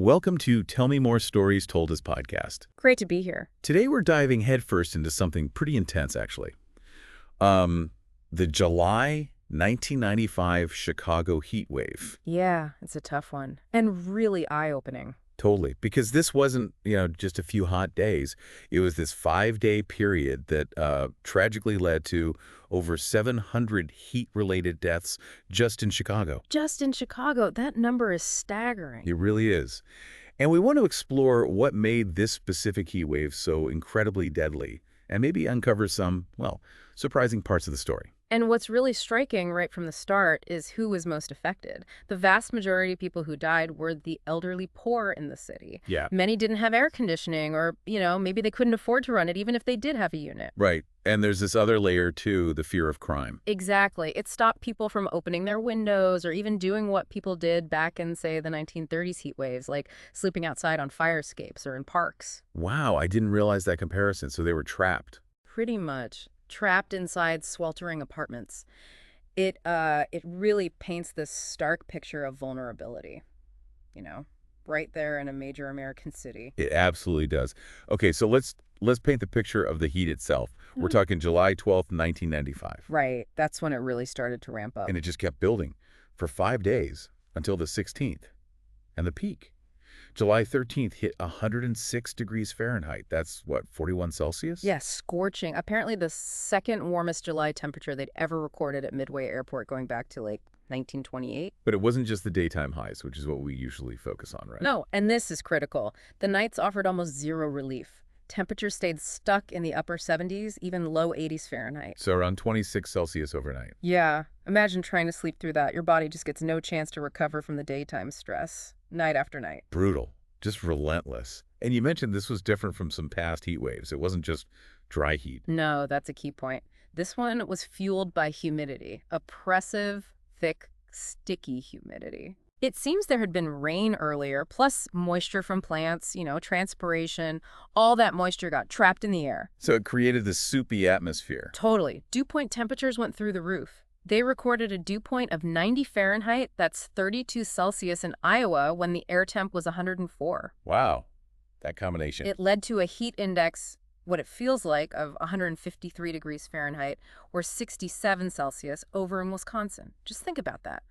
Welcome to Tell Me More Stories Told As podcast. Great to be here. Today we're diving headfirst into something pretty intense, actually. The July 1995 Chicago heat wave. Yeah, it's a tough one. And really eye-opening. Totally. Because this wasn't, just a few hot days. It was this 5-day period that tragically led to over 700 heat-related deaths just in Chicago. Just in Chicago, that number is staggering. It really is. And we want to explore what made this specific heat wave so incredibly deadly and maybe uncover some, surprising parts of the story. And what's really striking right from the start is who was most affected. The vast majority of people who died were the elderly poor in the city. Yeah. Many didn't have air conditioning or, maybe they couldn't afford to run it even if they did have a unit. Right. And there's this other layer, too, the fear of crime. Exactly. It stopped people from opening their windows or even doing what people did back in, say, the 1930s heat waves, like sleeping outside on fire escapes or in parks. Wow, I didn't realize that comparison. So they were trapped. Pretty much. Trapped inside sweltering apartments. It really paints this stark picture of vulnerability, right there in a major American city. It absolutely does. Okay, so let's paint the picture of the heat itself. We're talking July 12th, 1995. Right. That's when it really started to ramp up. And it just kept building for 5 days until the 16th. And the peak. July 13th hit 106 degrees Fahrenheit. That's, 41 Celsius? Yes, scorching. Apparently the second warmest July temperature they'd ever recorded at Midway Airport going back to, 1928. But it wasn't just the daytime highs, which is what we usually focus on, right? No, and this is critical. The nights offered almost zero relief. Temperatures stayed stuck in the upper 70s, even low 80s Fahrenheit. So around 26 Celsius overnight. Yeah. Imagine trying to sleep through that. Your body just gets no chance to recover from the daytime stress, night after night. Brutal. Just relentless. And you mentioned this was different from some past heat waves. It wasn't just dry heat. No, that's a key point. This one was fueled by humidity. Oppressive, thick, sticky humidity. It seems there had been rain earlier, plus moisture from plants, transpiration. All that moisture got trapped in the air. So it created this soupy atmosphere. Totally. Dew point temperatures went through the roof. They recorded a dew point of 90 Fahrenheit, that's 32 Celsius in Iowa, when the air temp was 104. Wow, that combination. It led to a heat index, what it feels like, of 153 degrees Fahrenheit, or 67 Celsius, over in Wisconsin. Just think about that.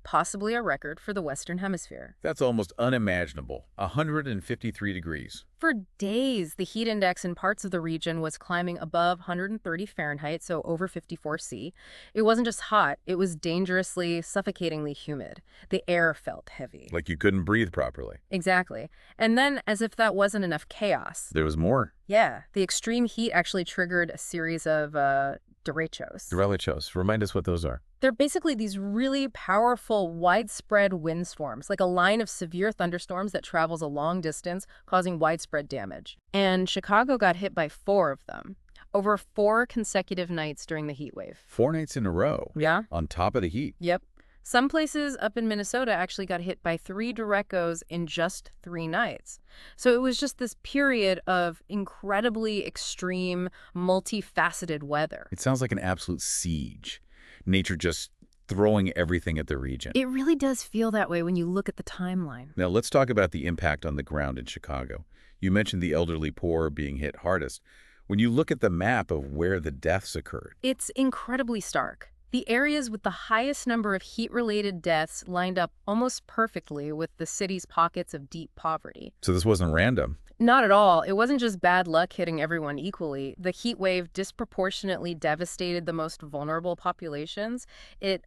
Possibly a record for the Western Hemisphere. That's almost unimaginable. 153 degrees. For days, the heat index in parts of the region was climbing above 130 Fahrenheit, so over 54 C. It wasn't just hot, it was dangerously, suffocatingly humid. The air felt heavy. Like you couldn't breathe properly. Exactly. And then, as if that wasn't enough chaos. There was more. Yeah, the extreme heat actually triggered a series of derechos. Derechos. Remind us what those are. They're basically these really powerful, widespread windstorms, like a line of severe thunderstorms that travels a long distance, causing widespread damage. And Chicago got hit by 4 of them, over 4 consecutive nights during the heat wave. 4 nights in a row. Yeah. On top of the heat. Yep. Some places up in Minnesota actually got hit by 3 derechos in just 3 nights. So it was just this period of incredibly extreme, multifaceted weather. It sounds like an absolute siege. Nature just throwing everything at the region. It really does feel that way when you look at the timeline. Now, let's talk about the impact on the ground in Chicago. You mentioned the elderly poor being hit hardest. When you look at the map of where the deaths occurred, it's incredibly stark. The areas with the highest number of heat-related deaths lined up almost perfectly with the city's pockets of deep poverty. So this wasn't random. Not at all. It wasn't just bad luck hitting everyone equally. The heat wave disproportionately devastated the most vulnerable populations. It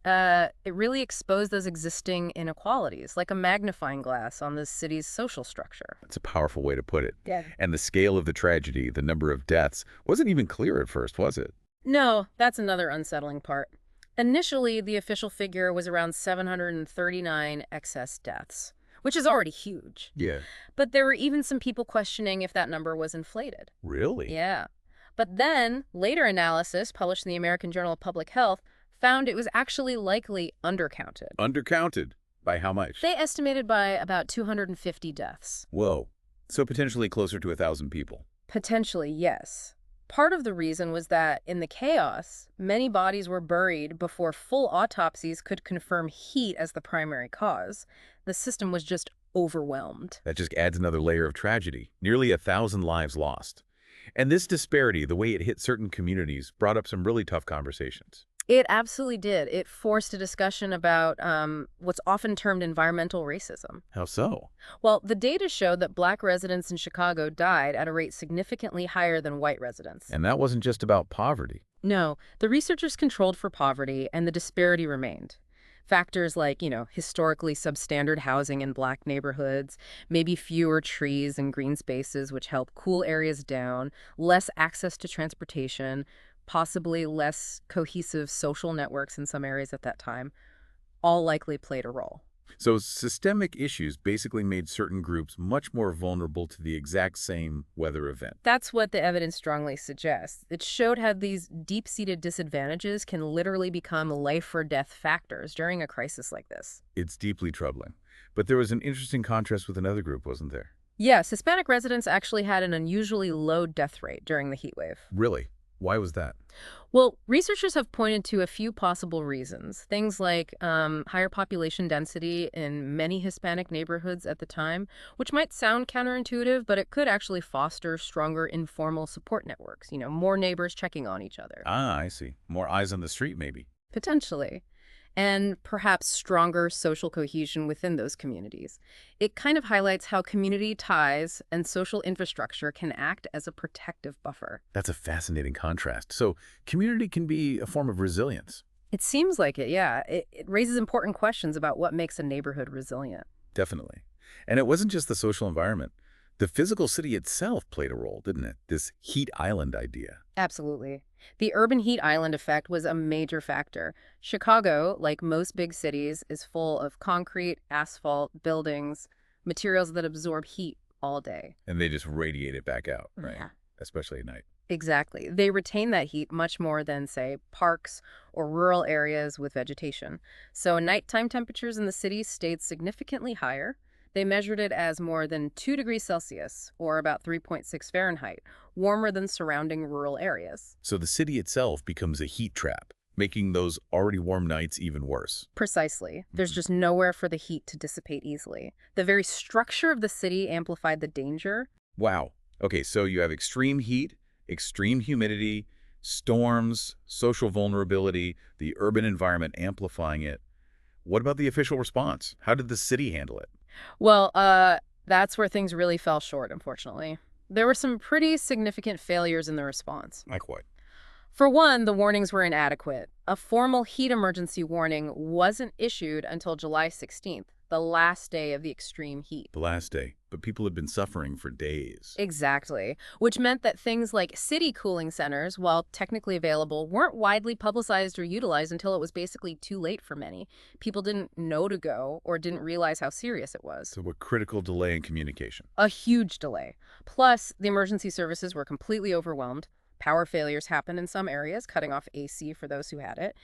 really exposed those existing inequalities, like a magnifying glass on the city's social structure. That's a powerful way to put it. Yeah. And the scale of the tragedy, the number of deaths, wasn't even clear at first, was it? No, that's another unsettling part. Initially, the official figure was around 739 excess deaths, which is already huge. Yeah. But there were even some people questioning if that number was inflated. Really? Yeah. But then, later analysis published in the American Journal of Public Health found it was actually likely undercounted. Undercounted? By how much? They estimated by about 250 deaths. Whoa. So potentially closer to 1,000 people. Potentially, yes. Part of the reason was that, in the chaos, many bodies were buried before full autopsies could confirm heat as the primary cause. The system was just overwhelmed. That just adds another layer of tragedy. Nearly 1,000 lives lost. And this disparity, the way it hit certain communities, brought up some really tough conversations. It absolutely did. It forced a discussion about what's often termed environmental racism. How so? Well, the data showed that black residents in Chicago died at a rate significantly higher than white residents. And that wasn't just about poverty. No, the researchers controlled for poverty, and the disparity remained. Factors like, historically substandard housing in black neighborhoods, maybe fewer trees and green spaces which help cool areas down, less access to transportation, possibly less cohesive social networks in some areas at that time, all likely played a role. So systemic issues basically made certain groups much more vulnerable to the exact same weather event. That's what the evidence strongly suggests. It showed how these deep-seated disadvantages can literally become life or death factors during a crisis like this. It's deeply troubling. But there was an interesting contrast with another group, wasn't there? Yes, Hispanic residents actually had an unusually low death rate during the heat wave. Really? Why was that? Well, researchers have pointed to a few possible reasons. Things like higher population density in many Hispanic neighborhoods at the time, which might sound counterintuitive, but it could actually foster stronger informal support networks, more neighbors checking on each other. Ah, I see. More eyes on the street, maybe. Potentially. And perhaps stronger social cohesion within those communities. It kind of highlights how community ties and social infrastructure can act as a protective buffer. That's a fascinating contrast. So community can be a form of resilience. It seems like it, yeah. It raises important questions about what makes a neighborhood resilient. Definitely. And it wasn't just the social environment. The physical city itself played a role, didn't it? This heat island idea. Absolutely. The urban heat island effect was a major factor. Chicago, like most big cities, is full of concrete, asphalt, buildings, materials that absorb heat all day. And they just radiate it back out, right? Yeah. Especially at night. Exactly. They retain that heat much more than, say, parks or rural areas with vegetation. So nighttime temperatures in the city stayed significantly higher. They measured it as more than 2 degrees Celsius, or about 3.6 Fahrenheit, warmer than surrounding rural areas. So the city itself becomes a heat trap, making those already warm nights even worse. Precisely. There's just nowhere for the heat to dissipate easily. The very structure of the city amplified the danger. Wow. Okay, so you have extreme heat, extreme humidity, storms, social vulnerability, the urban environment amplifying it. What about the official response? How did the city handle it? Well, that's where things really fell short, unfortunately. There were some pretty significant failures in the response. Like what? For one, the warnings were inadequate. A formal heat emergency warning wasn't issued until July 16th, the last day of the extreme heat. The last day. But people had been suffering for days. Exactly, which meant that things like city cooling centers, while technically available, weren't widely publicized or utilized until it was basically too late for many. People didn't know to go or didn't realize how serious it was. So a critical delay in communication. A huge delay. Plus, the emergency services were completely overwhelmed. Power failures happened in some areas, cutting off AC for those who had it.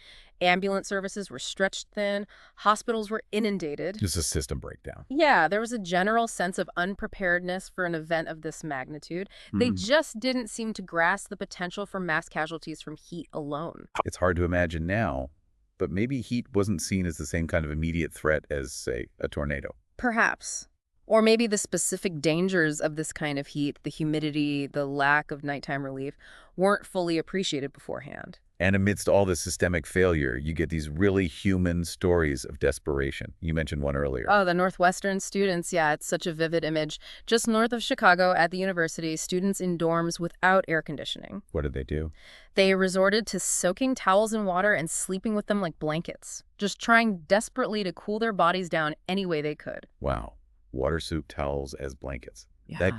Ambulance services were stretched thin. Hospitals were inundated. Just a system breakdown. Yeah, there was a general sense of unpreparedness for an event of this magnitude. They just didn't seem to grasp the potential for mass casualties from heat alone. It's hard to imagine now, but maybe heat wasn't seen as the same kind of immediate threat as, say, a tornado. Perhaps. Or maybe the specific dangers of this kind of heat, the humidity, the lack of nighttime relief, weren't fully appreciated beforehand. And amidst all this systemic failure, you get these really human stories of desperation. You mentioned one earlier. Oh, the Northwestern students. Yeah, it's such a vivid image. Just north of Chicago at the university, students in dorms without air conditioning. What did they do? They resorted to soaking towels in water and sleeping with them like blankets, just trying desperately to cool their bodies down any way they could. Wow. Water soup towels as blankets. Yeah.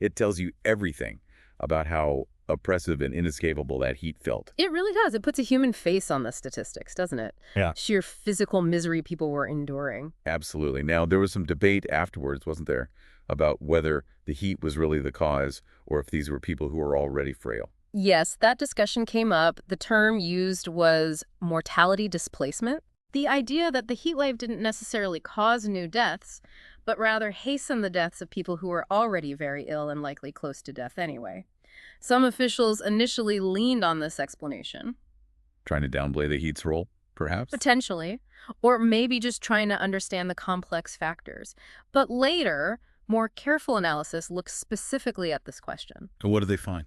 It tells you everything about how oppressive and inescapable that heat felt. It really does. It puts a human face on the statistics, doesn't it? Yeah. Sheer physical misery people were enduring. Absolutely. Now, there was some debate afterwards, wasn't there, about whether the heat was really the cause or if these were people who were already frail. Yes, that discussion came up. The term used was mortality displacement. The idea that the heat wave didn't necessarily cause new deaths, but rather hasten the deaths of people who were already very ill and likely close to death anyway. Some officials initially leaned on this explanation. Trying to downplay the heat's role, perhaps? Potentially. or maybe just trying to understand the complex factors. But later, more careful analysis looks specifically at this question. And what did they find?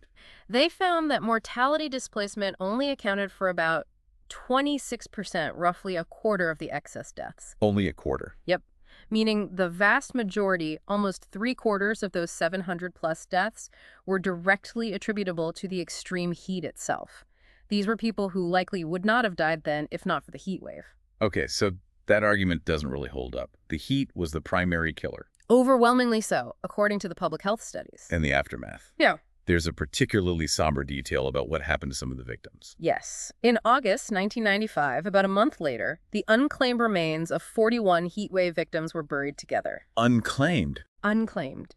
They found that mortality displacement only accounted for about 26%, roughly a quarter of the excess deaths. Only a quarter. Yep. Meaning the vast majority, almost three-quarters of those 700 plus deaths, were directly attributable to the extreme heat itself. These were people who likely would not have died then if not for the heat wave. Okay, so that argument doesn't really hold up. The heat was the primary killer. Overwhelmingly so, according to the public health studies. And the aftermath. Yeah. There's a particularly somber detail about what happened to some of the victims. Yes. In August 1995, about a month later, the unclaimed remains of 41 heatwave victims were buried together. Unclaimed. Unclaimed.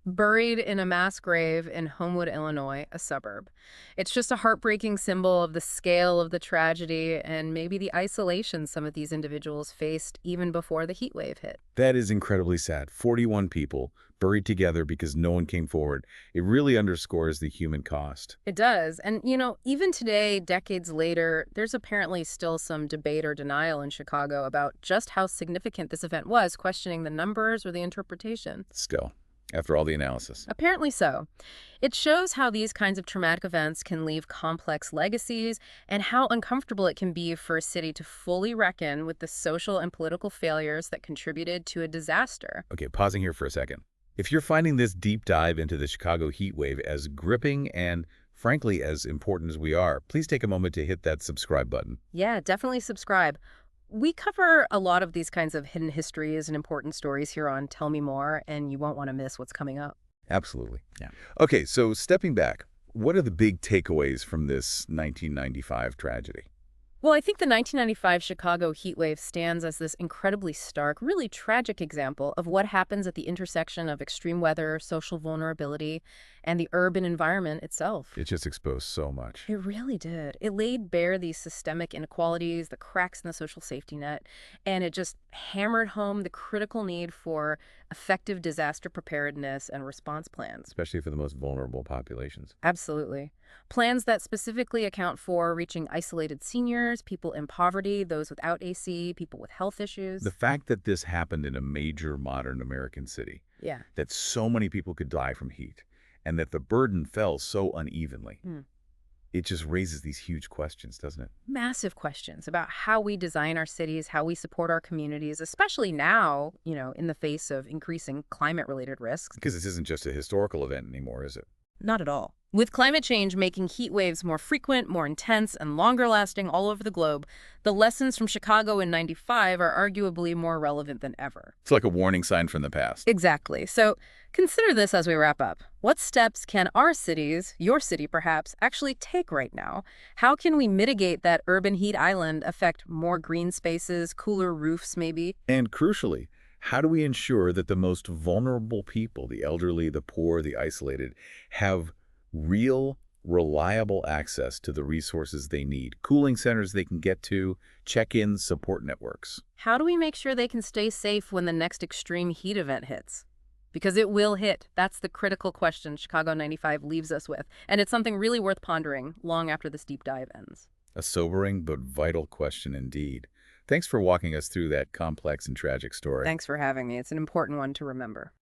Buried in a mass grave in Homewood, Illinois, a suburb. It's just a heartbreaking symbol of the scale of the tragedy and maybe the isolation some of these individuals faced even before the heat wave hit. That is incredibly sad. 41 people buried together because no one came forward. It really underscores the human cost. It does. And, even today, decades later, there's apparently still some debate or denial in Chicago about just how significant this event was, questioning the numbers or the interpretation. Still, after all the analysis. Apparently so. It shows how these kinds of traumatic events can leave complex legacies and how uncomfortable it can be for a city to fully reckon with the social and political failures that contributed to a disaster. Okay, pausing here for a second. If you're finding this deep dive into the Chicago heat wave as gripping and, frankly, as important as we are, please take a moment to hit that subscribe button. Yeah, definitely subscribe. We cover a lot of these kinds of hidden histories and important stories here on Tell Me More, and you won't want to miss what's coming up. Absolutely. Yeah. Okay, so stepping back, what are the big takeaways from this 1995 tragedy? Well, I think the 1995 Chicago heat wave stands as this incredibly stark, really tragic example of what happens at the intersection of extreme weather, social vulnerability, and the urban environment itself. It just exposed so much. It really did. It laid bare these systemic inequalities, the cracks in the social safety net, and it just hammered home the critical need for effective disaster preparedness and response plans. Especially for the most vulnerable populations. Absolutely. Plans that specifically account for reaching isolated seniors, people in poverty, those without AC, people with health issues. The fact that this happened in a major modern American city, Yeah. that so many people could die from heat, and that the burden fell so unevenly, it just raises these huge questions, doesn't it? Massive questions about how we design our cities, how we support our communities, especially now, in the face of increasing climate-related risks. Because this isn't just a historical event anymore, is it? Not at all. With climate change making heat waves more frequent, more intense, and longer lasting all over the globe, the lessons from Chicago in '95 are arguably more relevant than ever. It's like a warning sign from the past. Exactly. So consider this as we wrap up. What steps can our cities, your city perhaps, actually take right now? How can we mitigate that urban heat island, affect more green spaces, cooler roofs maybe? And crucially, how do we ensure that the most vulnerable people, the elderly, the poor, the isolated, have real, reliable access to the resources they need, cooling centers they can get to, check-ins, support networks? How do we make sure they can stay safe when the next extreme heat event hits? Because it will hit. That's the critical question Chicago '95 leaves us with. And it's something really worth pondering long after this deep dive ends. A sobering but vital question indeed. Thanks for walking us through that complex and tragic story. Thanks for having me. It's an important one to remember.